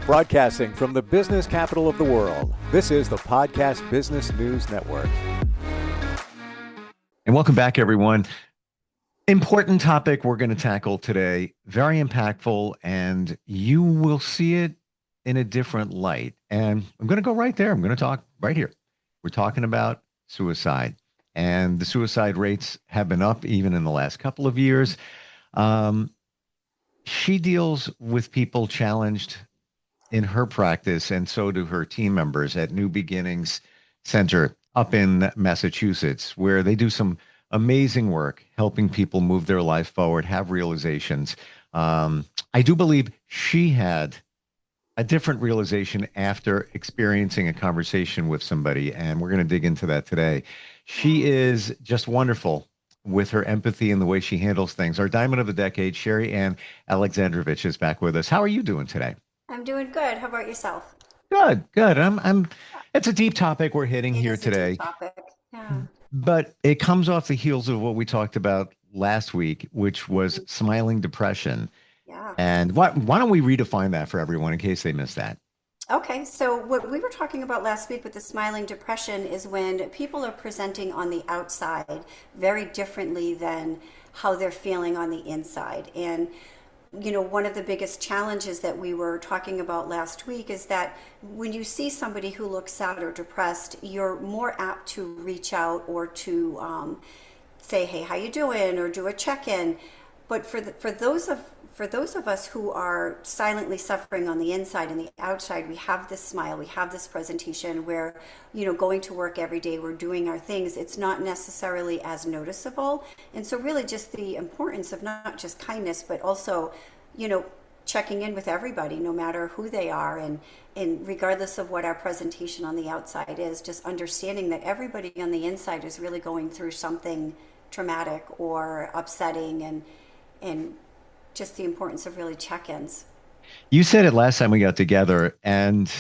Broadcasting from the business capital of the world, this is the Podcast Business News Network. And welcome back, everyone. Important topic we're going to tackle today, very impactful, and you will see it in a different light. And I'm going to go right there. I'm going to talk right here. We're talking about suicide, and the suicide rates have been up even in the last couple of years. She deals with people challenged in her practice, and so do her team members at New Beginnings Center up in Massachusetts, where they do some amazing work helping people move their life forward, have realizations. I do believe she had a different realization after experiencing a conversation with somebody, and we're going to dig into that today. She is just wonderful with her empathy and the way she handles things. Our Diamond of the Decade, Sherri Alexandrovich, is back with us. How are you doing today? I'm doing good. How about yourself? Good, good. It's a deep topic we're hitting It here is a today, deep topic. Yeah. but it comes off the heels of what we talked about last week, which was smiling depression. Yeah. And why don't we redefine that for everyone in case they missed that? Okay, so what we were talking about last week with the smiling depression is when people are presenting on the outside very differently than how they're feeling on the inside. And one of the biggest challenges that we were talking about last week is that when you see somebody who looks sad or depressed, you're more apt to reach out or to say, "Hey, how you doing?" or do a check-in. But for those of us who are silently suffering on the inside and the outside, we have this smile, we have this presentation where, going to work every day, we're doing our things. It's not necessarily as noticeable. And so really just the importance of not just kindness, but also, checking in with everybody, no matter who they are. And regardless of what our presentation on the outside is, just understanding that everybody on the inside is really going through something traumatic or upsetting, and just the importance of really check-ins. You said it last time we got together, and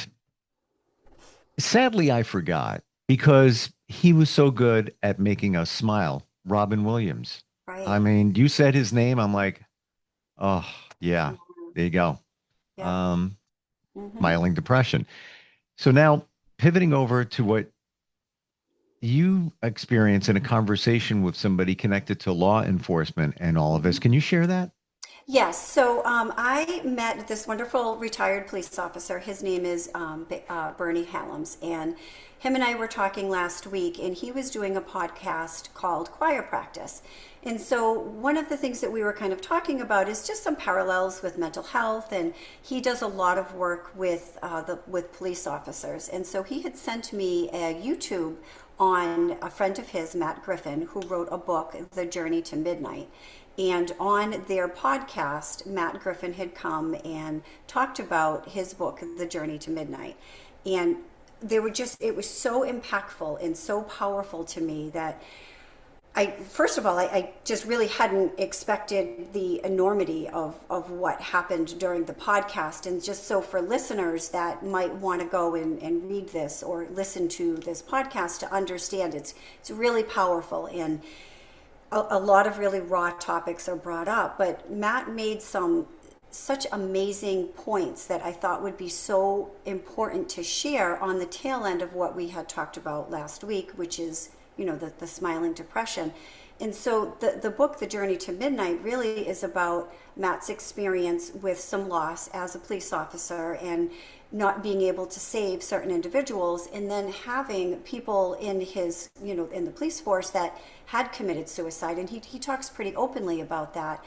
sadly I forgot because he was so good at making us smile. Robin Williams. Right. I mean, you said his name. I'm like, oh, yeah, there you go. Yeah. Smiling depression. So now pivoting over to what you experience in a conversation with somebody connected to law enforcement and all of this. Can you share that? Yes. So I met this wonderful retired police officer. His name is Bernie Hallams, and him and I were talking last week, and he was doing a podcast called Choir Practice. And so one of the things that we were kind of talking about is just some parallels with mental health, and he does a lot of work with police officers. And so he had sent me a YouTube on a friend of his, Matt Griffin, who wrote a book, The Journey to Midnight. And on their podcast, Matt Griffin had come and talked about his book, The Journey to Midnight. And it was so impactful and so powerful to me that first of all, I just really hadn't expected the enormity of what happened during the podcast. And just so for listeners that might want to go and read this or listen to this podcast to understand it's really powerful. And a lot of really raw topics are brought up, but Matt made such amazing points that I thought would be so important to share on the tail end of what we had talked about last week, which is, the smiling depression. And so the book, The Journey to Midnight, really is about Matt's experience with some loss as a police officer and not being able to save certain individuals, and then having people in his, in the police force that had committed suicide. And he talks pretty openly about that.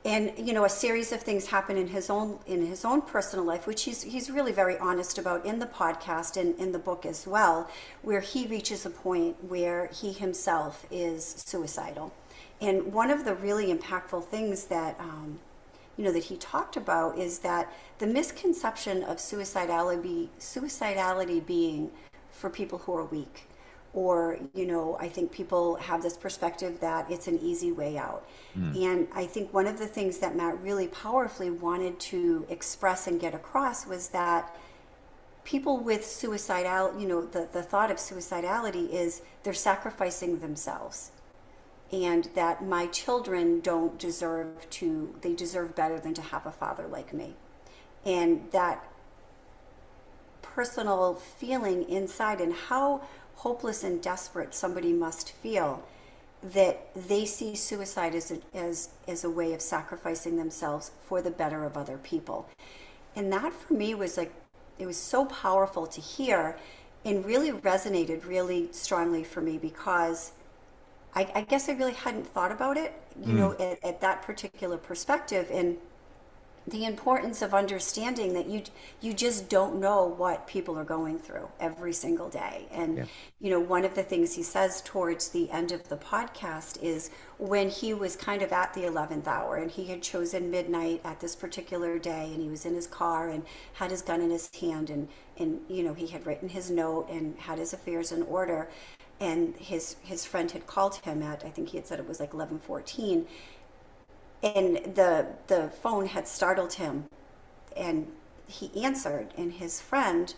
And, a series of things happen in his own personal life, which he's really very honest about in the podcast and in the book as well, where he reaches a point where he himself is suicidal. And one of the really impactful things that that he talked about is that the misconception of suicidality being for people who are weak, or I think people have this perspective that it's an easy way out. And I think one of the things that Matt really powerfully wanted to express and get across was that people with suicidal, the thought of suicidality is they're sacrificing themselves, and that my children they deserve better than to have a father like me. And that personal feeling inside, and how hopeless and desperate somebody must feel that they see suicide as a way of sacrificing themselves for the better of other people. And that for me was like, it was so powerful to hear, and really resonated really strongly for me, because I guess I really hadn't thought about it, at that particular perspective, and the importance of understanding that you just don't know what people are going through every single day. And one of the things he says towards the end of the podcast is, when he was kind of at the 11th hour and he had chosen midnight at this particular day, and he was in his car and had his gun in his hand, and he had written his note and had his affairs in order, and his friend had called him at, I think he had said it was like 11:14, and the phone had startled him, and he answered, and his friend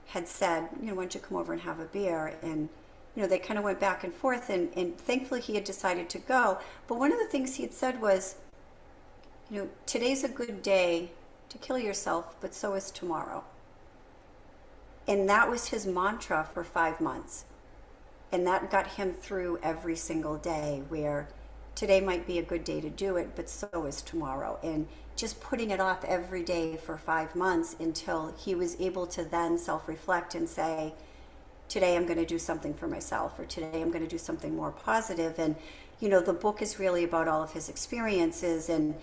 had said, why don't you come over and have a beer? And they kind of went back and forth, and thankfully he had decided to go. But one of the things he had said was, today's a good day to kill yourself, but so is tomorrow. And that was his mantra for 5 months. And that got him through every single day, where today might be a good day to do it, but so is tomorrow. And just putting it off every day for 5 months, until he was able to then self-reflect and say, today I'm going to do something for myself, or today I'm going to do something more positive. And the book is really about all of his experiences, and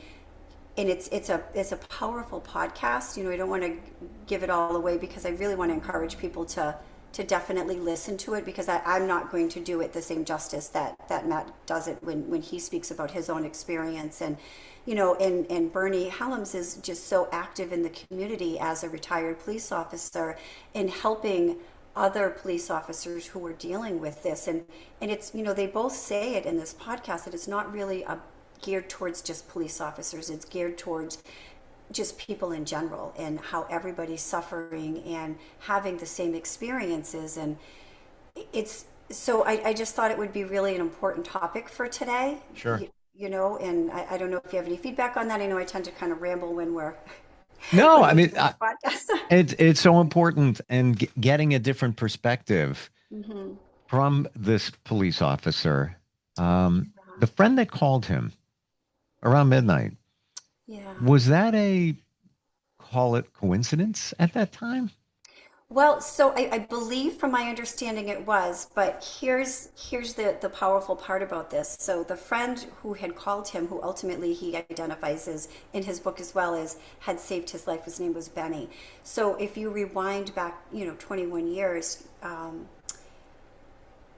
it's a powerful podcast. I don't want to give it all away, because I really want to encourage people to definitely listen to it, because I'm not going to do it the same justice that Matt does it when he speaks about his own experience. And and Bernie Helms is just so active in the community as a retired police officer, in helping other police officers who are dealing with this. And it's, they both say it in this podcast, that it's not really geared towards just police officers. It's geared towards just people in general, and how everybody's suffering and having the same experiences. And it's so I just thought it would be really an important topic for today. Sure. And I don't know if you have any feedback on that. I know I tend to kind of ramble when we're No, when I we mean, do this podcast. it's so important, and getting a different perspective Mm-hmm. from this police officer. The friend that called him around midnight, Yeah. was that call it coincidence at that time? Well, so I believe from my understanding it was, but here's the powerful part about this. So the friend who had called him, who ultimately he identifies as in his book as well as had saved his life, his name was Benny. So if you rewind back, 21 years,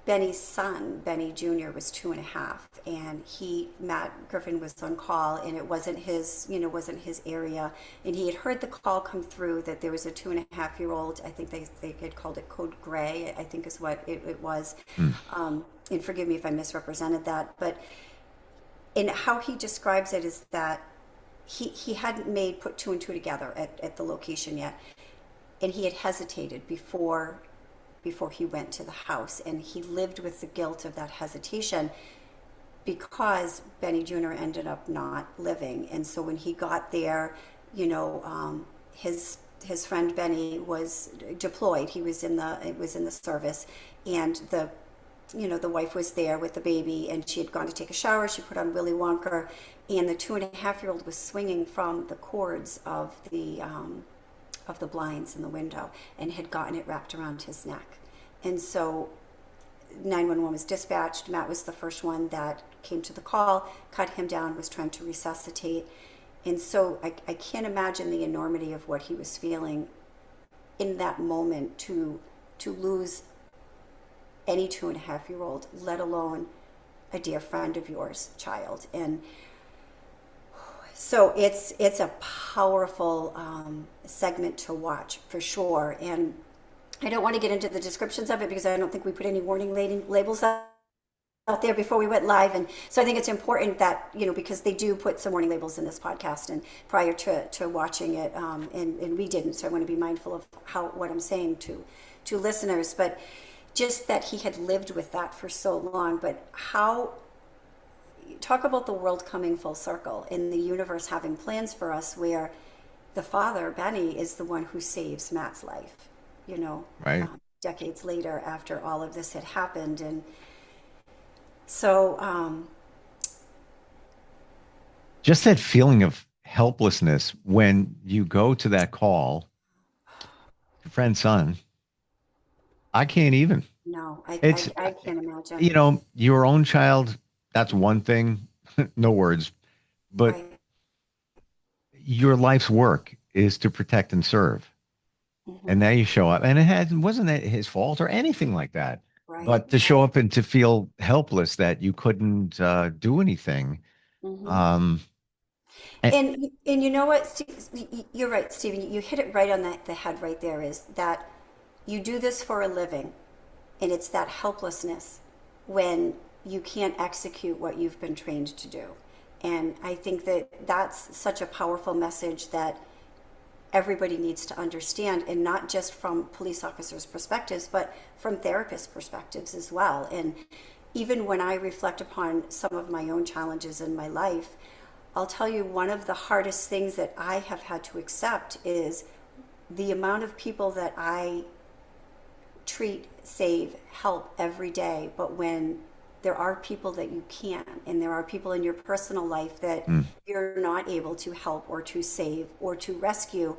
Benny's son, Benny Jr., was 2.5, and Matt Griffin was on call, and it wasn't his area, and he had heard the call come through that there was a 2.5-year-old. I think they had called it Code Gray, I think is what it was. And forgive me if I misrepresented that, but in how he describes it is that he hadn't put two and two together at the location yet, and he had hesitated before he went to the house, and he lived with the guilt of that hesitation, because Benny Jr. ended up not living. And so when he got there, his friend Benny was deployed. He was in the service, and the wife was there with the baby, and she had gone to take a shower. She put on Willy Wonka, and the 2.5-year-old was swinging from the cords of the blinds in the window, and had gotten it wrapped around his neck. And so 911 was dispatched. Matt was the first one that came to the call, cut him down, was trying to resuscitate. And so I can't imagine the enormity of what he was feeling in that moment, to lose any 2.5-year-old, let alone a dear friend of yours, child. And so it's a powerful segment to watch for sure. And I don't want to get into the descriptions of it, because I don't think we put any warning labels out there before we went live. And so I think it's important that, because they do put some warning labels in this podcast, and prior to watching it, and we didn't. So I want to be mindful of what I'm saying to listeners. But just that he had lived with that for so long. But talk about the world coming full circle, and the universe having plans for us, where the father, Benny, is the one who saves Matt's life. Right. decades later after all of this had happened. And so, Just that feeling of helplessness when you go to that call, your friend's son, I can't even. no, It's, I can't imagine. your own child, that's one thing, no words, but Right. your life's work is to protect and serve. And Hmm. now you show up, and wasn't that his fault or anything like that. Right. But to show Right. up and to feel helpless that you couldn't do anything. Hmm. Um, and, And you know what, you're right, Stephen. You hit it right on the head right there. Is that you do this for a living, and it's that helplessness when you can't execute what you've been trained to do. And I think that that's such a powerful message that everybody needs to understand, and not just from police officers' perspectives, but from therapists' perspectives as well. And even when I reflect upon some of my own challenges in my life, I'll tell you one of the hardest things that I have had to accept is the amount of people that I treat, save, help every day. But when there are people that you can't, and there are people in your personal life that mm, you're not able to help or to save or to rescue,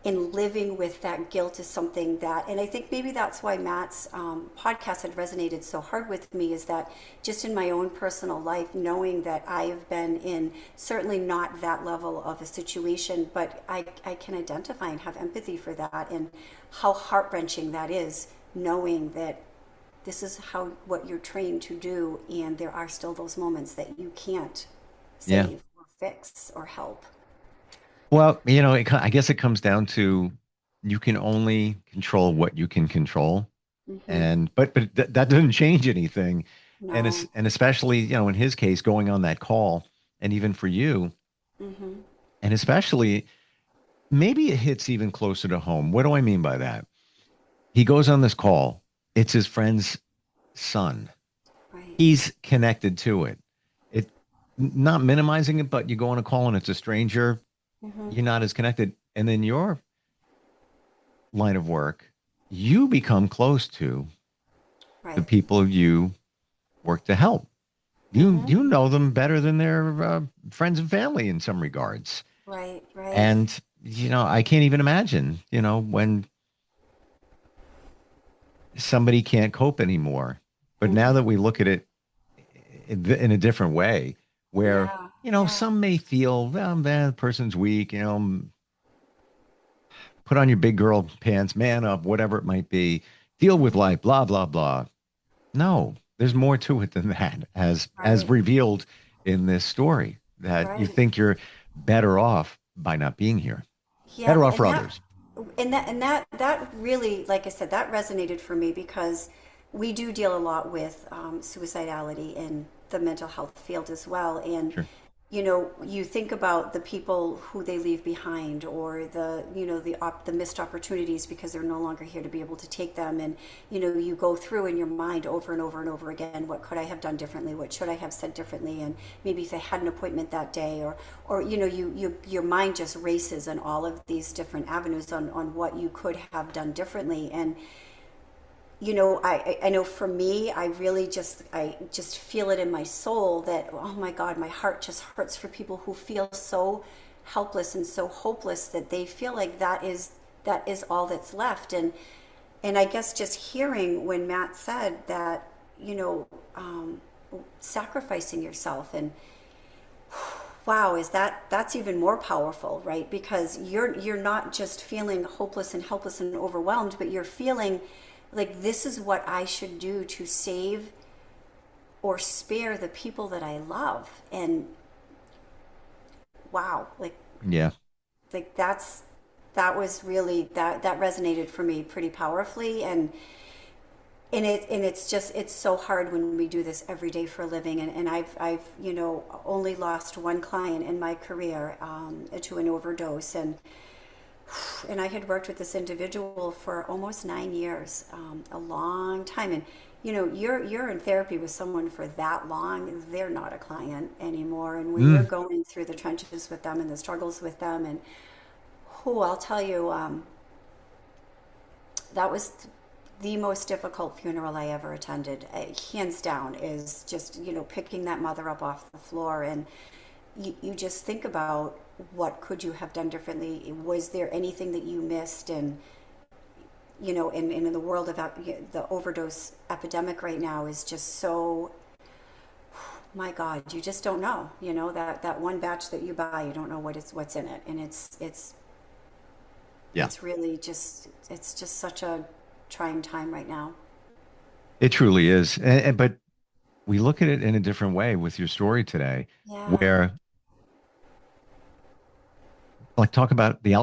and living with that guilt is something that, and I think maybe that's why Matt's podcast had resonated so hard with me, is that just in my own personal life, knowing that I have been in certainly not that level of a situation, but I can identify and have empathy for that, and how heart-wrenching that is, knowing that this is what you're trained to do, and there are still those moments that you can't yeah. save or fix or help. Well, I guess it comes down to you can only control what you can control, Hmm. and that doesn't change anything, No. and especially in his case going on that call, and even for you, Hmm. and especially maybe it hits even closer to home. What do I mean by that? He goes on this call. It's his friend's son. Right. He's connected to it. It not minimizing it, but you go on a call and it's a stranger. Hmm. You're not as connected, and then your line of work, you become close to the Right. people you work to help. You Hmm. you know them better than their friends and family in some regards. Right. Right. And I can't even imagine, when somebody can't cope anymore. But now Hmm. that we look at it in a different way, where Yeah. Yeah. some may feel, well, that person's weak, put on your big girl pants, man up, whatever it might be, deal with Hmm. life, blah blah blah. No, there's more to it than that, as Right. revealed in this story. That you Right. think you're better off by not being here, Yeah. better off for others. That really, like I said, that resonated for me, because we do deal a lot with suicidality in the mental health field as well. And Sure. you think about the people who they leave behind, or the missed opportunities because they're no longer here to be able to take them. And you go through in your mind over and over and over again, what could I have done differently, what should I have said differently, and maybe if I had an appointment that day, or your mind just races in all of these different avenues on what you could have done differently. And I know for me, I just feel it in my soul that, oh my God, my heart just hurts for people who feel so helpless and so hopeless that they feel like that is all that's left. And I guess just hearing when Matt said that, you know, um, sacrificing yourself, and wow, that's even more powerful, right? Because you're not just feeling hopeless and helpless and overwhelmed, but you're feeling like this is what I should do to save or spare the people that I love. And wow, Yeah. that was really, that resonated for me pretty powerfully. And it's so hard when we do this every day for a living. And I've only lost one client in my career to an overdose. And I had worked with this individual for almost 9 years, a long time. And you're in therapy with someone for that long, they're not a client anymore. And when you're Mm. going through the trenches with them and the struggles with them, and who I'll tell you, that was the most difficult funeral I ever attended, hands down, is just, picking that mother up off the floor. And you just think about what could you have done differently? Was there anything that you missed? And, in the world of the overdose epidemic right now is just so, my God, you just don't know, that one batch that you buy, you don't know what's in it. And Yeah, it's really just, it's just such a trying time right now. it truly is. But we look at it in a different way with your story today, Yeah. where like talk about the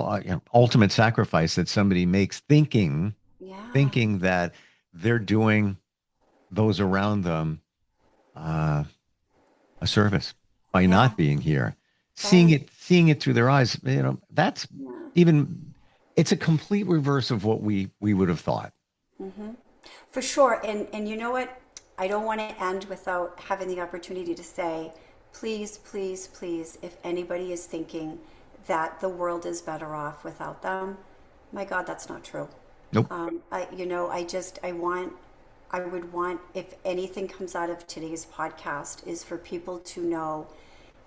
ultimate sacrifice that somebody makes Yeah. thinking that they're doing those around them uh, a service by Yeah. not being here, Right. seeing it through their eyes. That's Yeah. even it's a complete reverse of what we would have thought. For sure. And you know what? I don't want to end without having the opportunity to say, please, please, please, if anybody is thinking that the world is better off without them, my God, that's not true. Nope. I would want, if anything comes out of today's podcast, is for people to know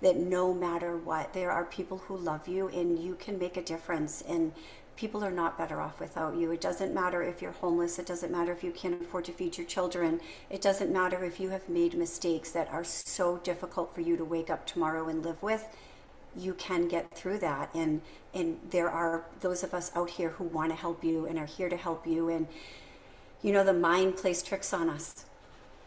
that no matter what, there are people who love you and you can make a difference. And people are not better off without you. It doesn't matter if you're homeless. It doesn't matter if you can't afford to feed your children. It doesn't matter if you have made mistakes that are so difficult for you to wake up tomorrow and live with. You can get through that. And there are those of us out here who want to help you and are here to help you. And the mind plays tricks on us.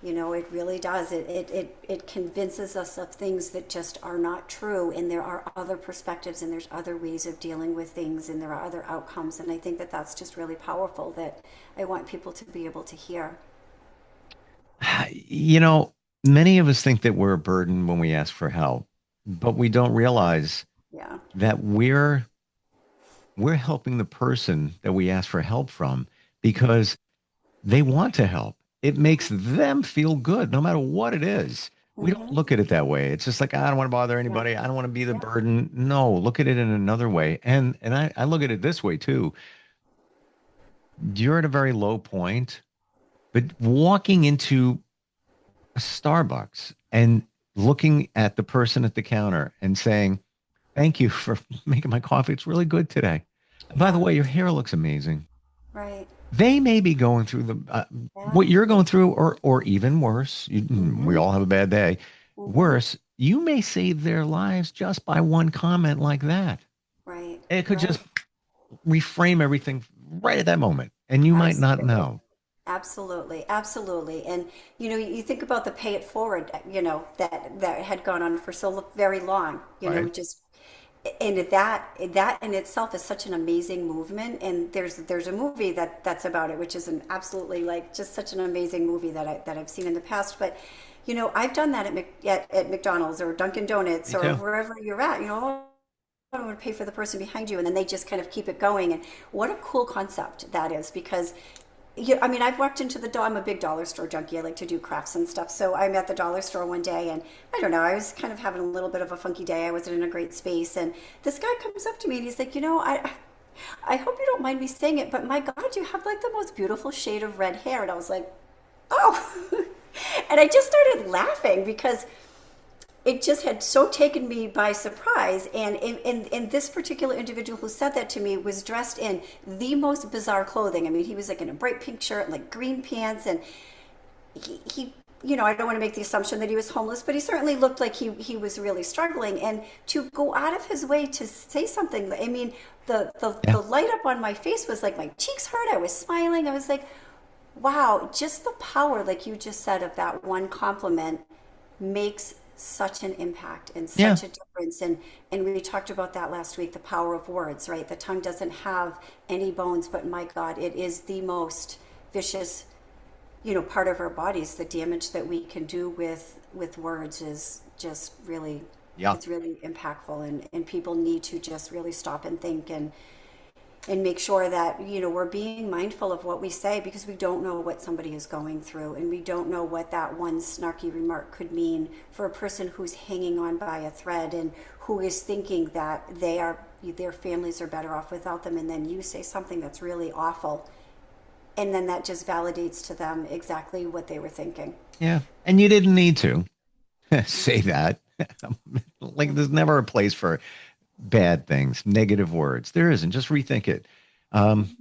It really does. It convinces us of things that just are not true. And there are other perspectives and there's other ways of dealing with things and there are other outcomes. And I think that that's just really powerful that I want people to be able to hear. You know, Many of us think that we're a burden when we ask for help, but we don't realize Yeah. that we're helping the person that we ask for help from because they want to help. It makes them feel good no matter what it is. We don't Mm-hmm. look at it that way. It's just like, I don't want to bother Yeah. anybody. I don't want to be the Yeah. burden. No, look at it in another way. And I look at it this way too. You're at a very low point, but walking into a Starbucks and looking at the person at the counter and saying, thank you for making my coffee. It's really good today. By the Yeah. way, your hair looks amazing. Right. They may be going through Yeah. what you're going through, or even worse. We Mm-hmm. all have a bad day. Mm-hmm. Worse, you may save their lives just by one comment like that. Right. It could just Right. reframe everything right at that moment, and you might not Absolutely. know. Absolutely, absolutely. And you think about the pay it forward, that had gone on for so very long, Right? just and that in itself is such an amazing movement. And there's a movie that's about it, which is an absolutely like just such an amazing movie that I've seen in the past. But I've done that at McDonald's or Dunkin' Donuts Me or too. wherever you're at. I don't want to pay for the person behind you, and then they just kind of keep it going. And what a cool concept that is, because I mean, I've walked into I'm a big dollar store junkie. I like to do crafts and stuff. So I'm at the dollar store one day and I don't know, I was kind of having a little bit of a funky day. I wasn't in a great space. And this guy comes up to me and he's like, I hope you don't mind me saying it, but my God, you have like the most beautiful shade of red hair. And I was like, oh, and I just started laughing because it just had so taken me by surprise. And in this particular individual who said that to me was dressed in the most bizarre clothing. I mean, he was like in a bright pink shirt and like green pants. And he I don't want to make the assumption that he was homeless, but he certainly looked like he was really struggling. And to go out of his way to say something, I mean, Yeah. the light up on my face was like my cheeks hurt. I was smiling. I was like, wow, just the power, like you just said, of that one compliment makes such an impact and Yeah. such a difference. And we talked about that last week, the power of words, right? The tongue doesn't have any bones, but my God, it is the most vicious, part of our bodies. The damage that we can do with words is just really, Yeah. it's really impactful. And people need to just really stop and think and make sure that we're being mindful of what we say, because we don't know what somebody is going through, and we don't know what that one snarky remark could mean for a person who's hanging on by a thread and who is thinking that their families are better off without them, and then you say something that's really awful. And then that just validates to them exactly what they were thinking. Yeah. And you didn't need to say that. Like there's never a place for bad things, negative words. There isn't. Just rethink it. Um,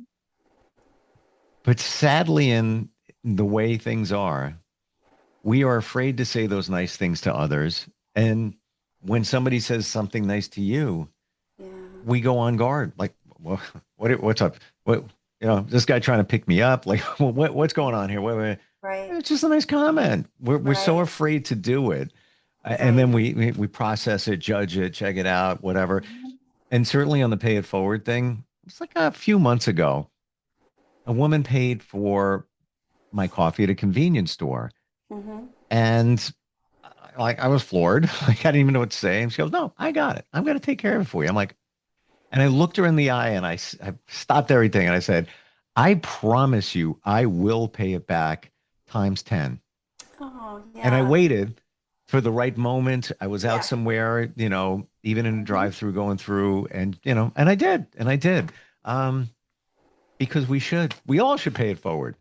but sadly, in the way things are, we are afraid to say those nice things to others. And when somebody says something nice to you, Yeah. we go on guard. Like, well, what's up? What, this guy trying to pick me up? Like, well, what's going on here? Right. It's just a nice comment. We're so Right. afraid to do it. And Right. then we process it, judge it, check it out, whatever. Mhm. And certainly on the pay it forward thing, it's like a few months ago, a woman paid for my coffee at a convenience store. Mhm. And like I was floored. Like I didn't even know what to say. And she goes, "No, I got it. I'm going to take care of it for you." I'm like, and I looked her in the eye and I stopped everything and I said, "I promise you, I will pay it back times 10." Oh, And I yeah. waited for the right moment. I was out Yeah. somewhere, even in a Mhm. drive through going through and, and I did. And I did. Um, because we all should pay it forward.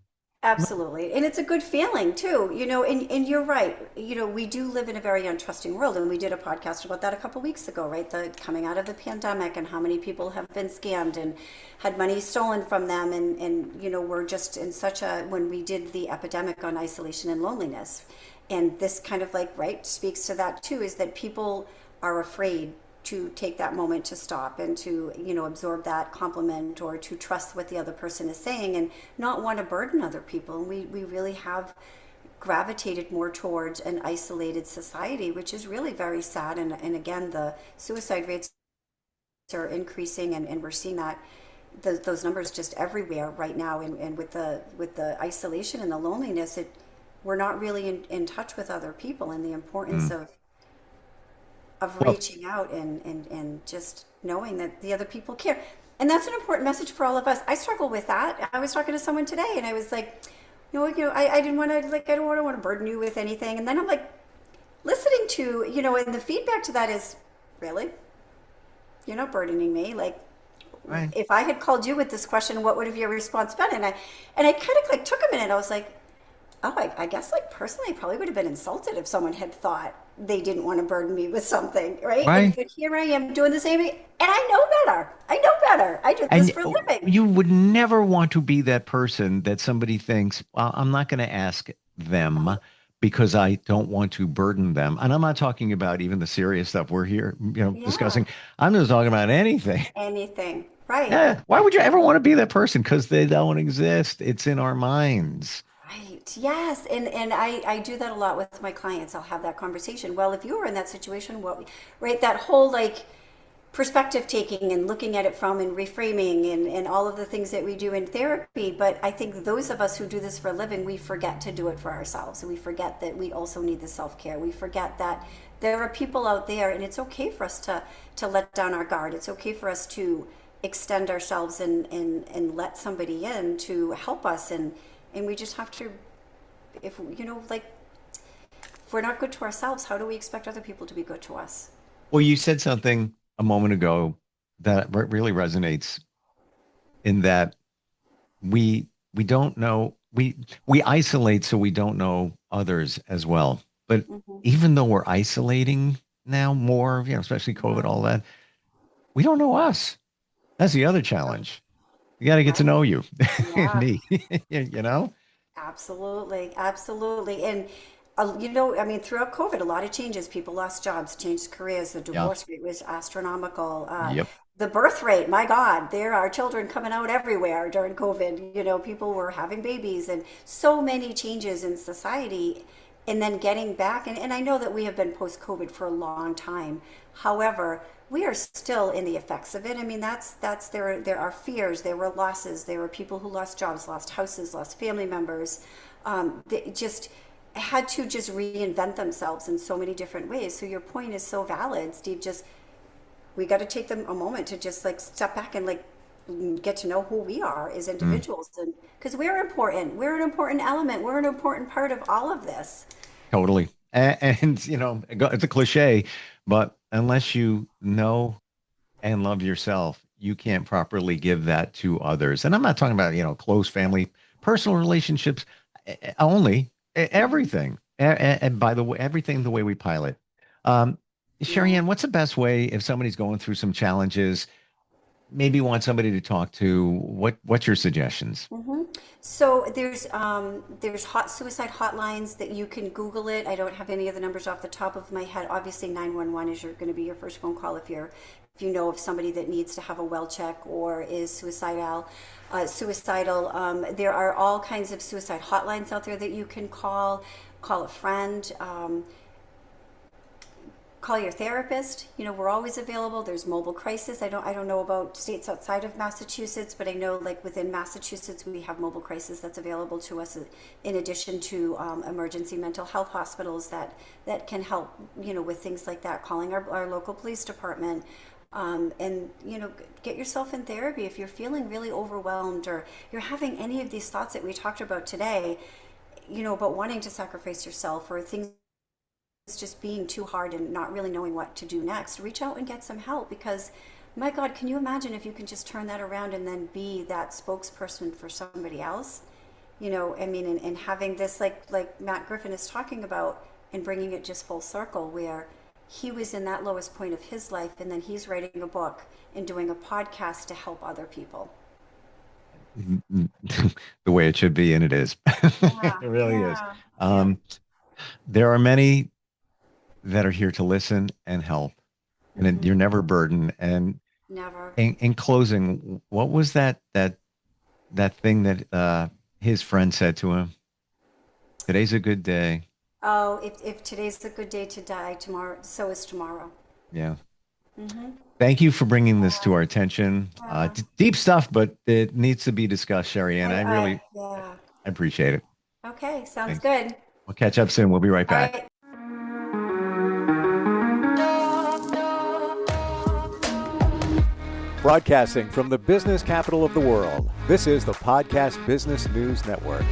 Absolutely. And it's a good feeling too, and you're right. We do live in a very untrusting world. And we did a podcast about that a couple weeks ago, right? The coming out of the pandemic and how many people have been scammed and had money stolen from them. And we're just in such when we did the epidemic on isolation and loneliness. And this kind of like, right, speaks to that too, is that people are afraid to take that moment to stop and to absorb that compliment or to trust what the other person is saying and not want to burden other people. And we really have gravitated more towards an isolated society, which is really very sad. And again, the suicide rates are increasing, and we're seeing that those numbers just everywhere right now. And with the isolation and the loneliness, we're not really in touch with other people, and the importance Mm. of Well, reaching out and just knowing that the other people care. And that's an important message for all of us. I struggle with that. I was talking to someone today and I was like, I didn't want to, like, I don't want to burden you with anything. And then I'm like listening to, and the feedback to that is, really? You're not burdening me. Like, right. if I had called you with this question, what would have your response been? And I kind of like took a minute. I was like, oh, I guess like personally, I probably would have been insulted if someone had thought they didn't want to burden me with something, right? And Right. but here I am doing the same thing, and I know better. I know better. I do this And for a living. you would never want to be that person that somebody thinks, well, I'm not going to ask them Right, because I don't want to burden them. And I'm not talking about even the serious stuff we're here, yeah, discussing. I'm just talking about anything. anything. Right, Yeah. Why would you ever want to be that person? Because they don't exist. It's in our minds. right. Yes, and I do that a lot with my clients. I'll have that conversation. Well, if you were in that situation, right? That whole like perspective taking and looking at it from and reframing and all of the things that we do in therapy. But I think those of us who do this for a living, we forget to do it for ourselves. We forget that we also need the self-care. We forget that there are people out there, and it's okay for us to let down our guard. It's okay for us to extend ourselves and let somebody in to help us. And we just have to, if like, if we're not good to ourselves, how do we expect other people to be good to us? Well, you said something a moment ago that really resonates in that we don't know we isolate so we don't know others as well. But Hmm. even though we're isolating now more, especially COVID, Yeah. all that, we don't know us. That's the other challenge. You got to get to Right. know you, Yeah. me, you know? Absolutely, absolutely. And I mean, throughout COVID, a lot of changes. People lost jobs, changed careers. The Yeah. divorce rate was astronomical. Yep. The birth rate, my God, there are children coming out everywhere during COVID. People were having babies, and so many changes in society. And then getting back, and I know that we have been post-COVID for a long time. However, we are still in the effects of it. I mean, that's there are fears, there were losses, there were people who lost jobs, lost houses, lost family members. They just had to just reinvent themselves in so many different ways. So your point is so valid, Steve. Just we got to take them a moment to just like step back and like get to know who we are as Mm, individuals, and because we're an important element, we're an important part of all of this. totally. And, it's a cliche, but unless you know and love yourself, you can't properly give that to others. And I'm not talking about, close family personal relationships only, everything. And by the way, everything the way we pilot. Um, Sherry Yeah. Ann, what's the best way if somebody's going through some challenges, maybe want somebody to talk to? What's your suggestions? So there's hot suicide hotlines that you can Google it. I don't have any of the numbers off the top of my head. Obviously, 911 is going to be your first phone call if you know of somebody that needs to have a well check or is suicidal. There are all kinds of suicide hotlines out there that you can call. Call a friend. Call your therapist. You know, we're always available. There's mobile crisis. I don't know about states outside of Massachusetts, but I know like within Massachusetts we have mobile crisis that's available to us in addition to emergency mental health hospitals that can help, you know, with things like that. Calling our local police department. And you know, get yourself in therapy if you're feeling really overwhelmed or you're having any of these thoughts that we talked about today, you know, about wanting to sacrifice yourself or things just being too hard and not really knowing what to do next. Reach out and get some help, because my God, can you imagine if you can just turn that around and then be that spokesperson for somebody else? You know, I mean, and having this like Matt Griffin is talking about, and bringing it just full circle, where he was in that lowest point of his life, and then he's writing a book and doing a podcast to help other people. The way it should be, and it is. Yeah, It really is. yeah, yeah. Um, there are many that are here to listen and help, and you're never burdened. And Never. in closing, what was that thing that his friend said to him? Today's a good day. Oh, if today's a good day to die, tomorrow, so is tomorrow. Yeah. Thank you for bringing this to our attention. Deep stuff, but it needs to be discussed, Sherry, and I really Yeah. appreciate it. Okay, sounds Thanks. good. We'll catch up soon. We'll be right All back. right. Broadcasting from the business capital of the world, this is the Podcast Business News Network.